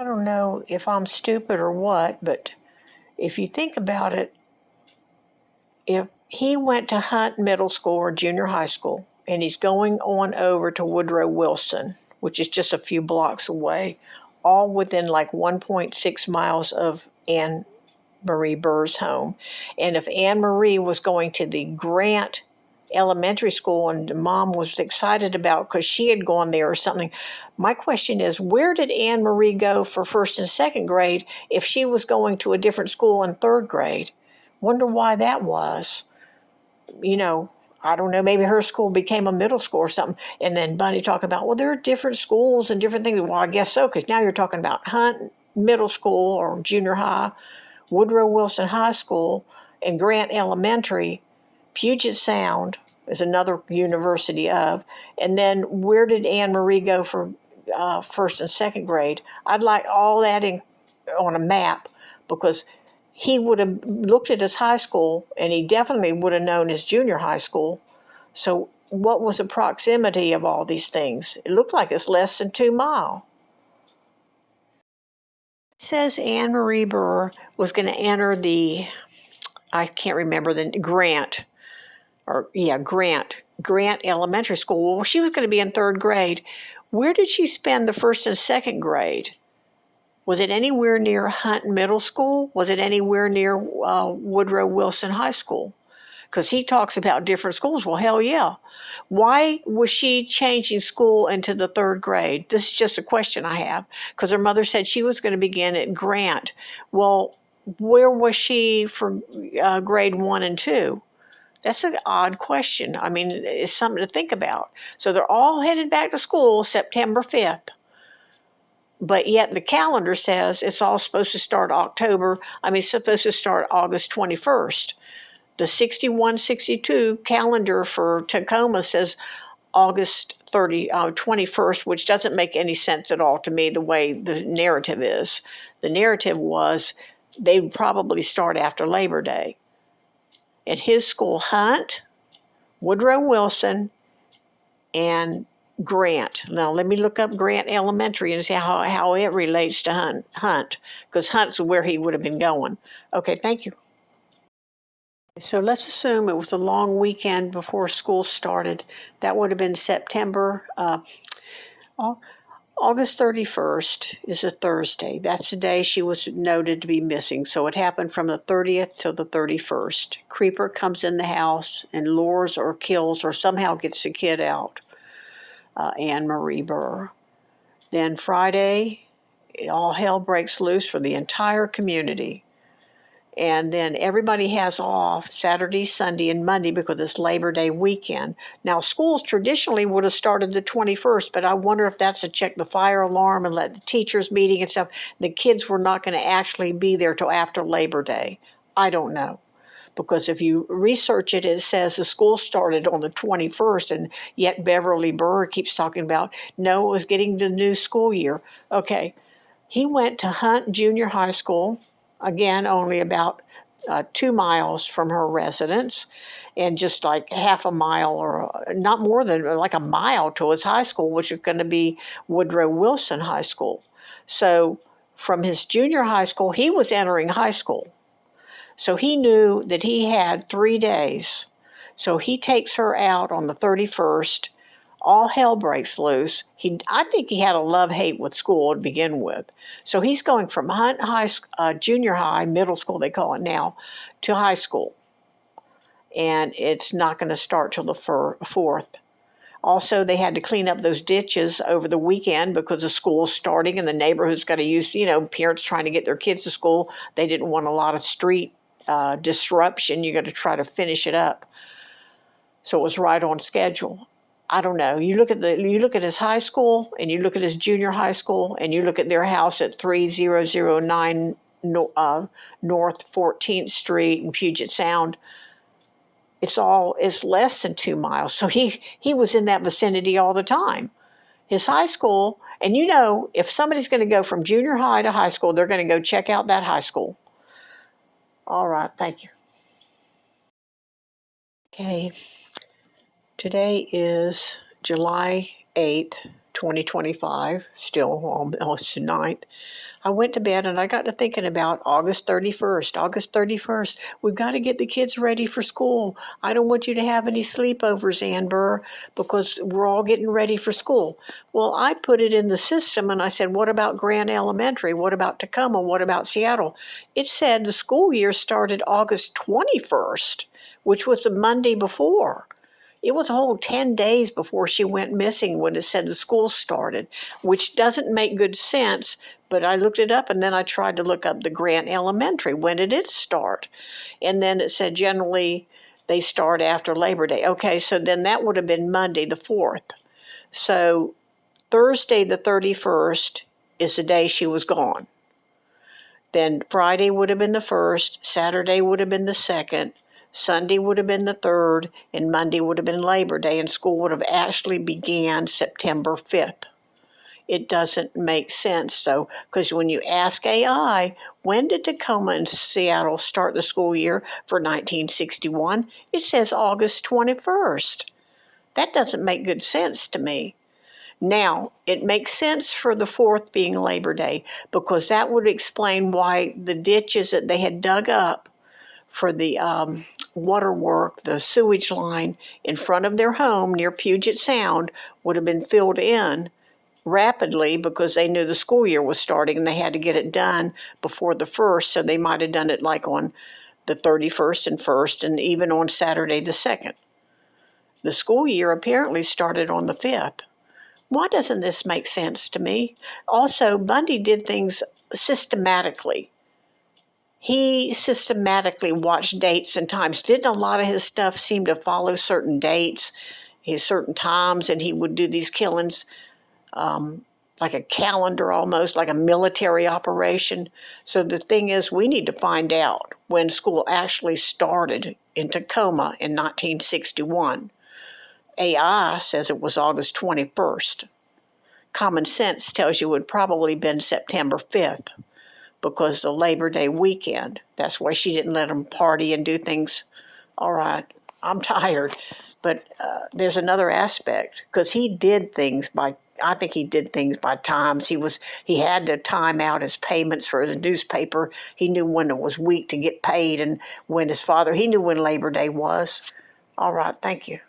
I don't know if I'm stupid or what, but if you think about it, if he went to Hunt Middle School or junior high school, and he's going on over to Woodrow Wilson, which is just a few blocks away, all within like 1.6 miles of Ann Marie Burr's home. And if Anne Marie was going to the Grant Elementary School and the mom was excited about because she had gone there or something, my question is, where did Anne Marie go for first and second grade if she was going to a different school in third grade? Wonder why that was. I don't know, maybe her school became a middle school or something. And then Bunny talked about, well, there are different schools and different things. Well, I guess so, because now you're talking about Hunt Middle School or junior high, Woodrow Wilson High School, and Grant Elementary. Puget Sound is another university of. And then where did Anne Marie go for first and second grade? I'd like all that on a map, because he would have looked at his high school and he definitely would have known his junior high school. So what was the proximity of all these things? It looked like it's less than 2 miles. It says Anne Marie Burr was going to enter I can't remember the Grant, Grant Elementary School. Well, she was going to be in third grade. Where did she spend the first and second grade? Was it anywhere near Hunt Middle School? Was it anywhere near Woodrow Wilson High School? Because he talks about different schools. Well, hell yeah. Why was she changing school into the third grade? This is just a question I have, because her mother said she was going to begin at Grant. Well, where was she for grade 1 and 2? That's an odd question. I mean, it's something to think about. So they're all headed back to school September 5th. But yet the calendar says it's all supposed to start supposed to start August 21st. The 61-62 calendar for Tacoma says August 21st, which doesn't make any sense at all to me the way the narrative is. The narrative was they would probably start after Labor Day. At his school, Hunt, Woodrow Wilson, and Grant. Now, let me look up Grant Elementary and see how it relates to Hunt, because Hunt's where he would have been going. Okay, thank you. So let's assume it was a long weekend before school started. That would have been September. August 31st is a Thursday. That's the day she was noted to be missing. So it happened from the 30th to the 31st. Creeper comes in the house and lures or kills or somehow gets the kid out. Anne Marie Burr. Then Friday, all hell breaks loose for the entire community. And then everybody has off Saturday, Sunday, and Monday because it's Labor Day weekend. Now, schools traditionally would have started the 21st, but I wonder if that's to check the fire alarm and let the teachers meeting and stuff. The kids were not going to actually be there till after Labor Day. I don't know. Because if you research it, it says the school started on the 21st, and yet Beverly Burr keeps talking about, no, it was getting the new school year. Okay, he went to Hunt Junior High School, again, only about 2 miles from her residence, and just like half a mile or not more than like a mile to his high school, which is going to be Woodrow Wilson High School. So from his junior high school, he was entering high school. So he knew that he had 3 days. So he takes her out on the 31st. All hell breaks loose. I think he had a love-hate with school to begin with. So he's going from Hunt Junior High, middle school they call it now, to high school. And it's not going to start till the 4th. Also, they had to clean up those ditches over the weekend because the school's starting and the neighborhood's got to use, parents trying to get their kids to school. They didn't want a lot of street disruption. You got to try to finish it up. So it was right on schedule. I don't know. You look at his high school and you look at his junior high school and you look at their house at 3009 North 14th Street in Puget Sound. It's less than 2 miles. So he was in that vicinity all the time. His high school, and if somebody's going to go from junior high to high school, they're going to go check out that high school. All right, thank you. Okay, today is July 8th, 2025, still almost the 9th. I went to bed and I got to thinking about August 31st. August 31st, we've got to get the kids ready for school. I don't want you to have any sleepovers, Ann Burr, because we're all getting ready for school. Well, I put it in the system and I said, what about Grant Elementary? What about Tacoma? What about Seattle? It said the school year started August 21st, which was the Monday before. It was a whole 10 days before she went missing when it said the school started, which doesn't make good sense, but I looked it up and then I tried to look up the Grant Elementary. When did it start? And then it said generally they start after Labor Day. Okay, so then that would have been Monday the 4th. So Thursday the 31st is the day she was gone. Then Friday would have been the 1st, Saturday would have been the 2nd, Sunday would have been the 3rd, and Monday would have been Labor Day, and school would have actually began September 5th. It doesn't make sense, though, because when you ask AI, when did Tacoma and Seattle start the school year for 1961, it says August 21st. That doesn't make good sense to me. Now, it makes sense for the 4th being Labor Day, because that would explain why the ditches that they had dug up for the water work, the sewage line in front of their home near Puget Sound would have been filled in rapidly because they knew the school year was starting and they had to get it done before the 1st, so they might have done it like on the 31st and 1st and even on Saturday the 2nd. The school year apparently started on the 5th. Why doesn't this make sense to me? Also, Bundy did things systematically. He systematically watched dates and times. Didn't a lot of his stuff seem to follow certain dates, certain times, and he would do these killings like a calendar almost, like a military operation. So the thing is, we need to find out when school actually started in Tacoma in 1961. AI says it was August 21st. Common sense tells you it would probably been September 5th. Because the Labor Day weekend. That's why she didn't let them party and do things. All right, I'm tired. But there's another aspect, because he did things by, I think he did things by times. He had to time out his payments for his newspaper. He knew when it was week to get paid and when he knew when Labor Day was. All right, thank you.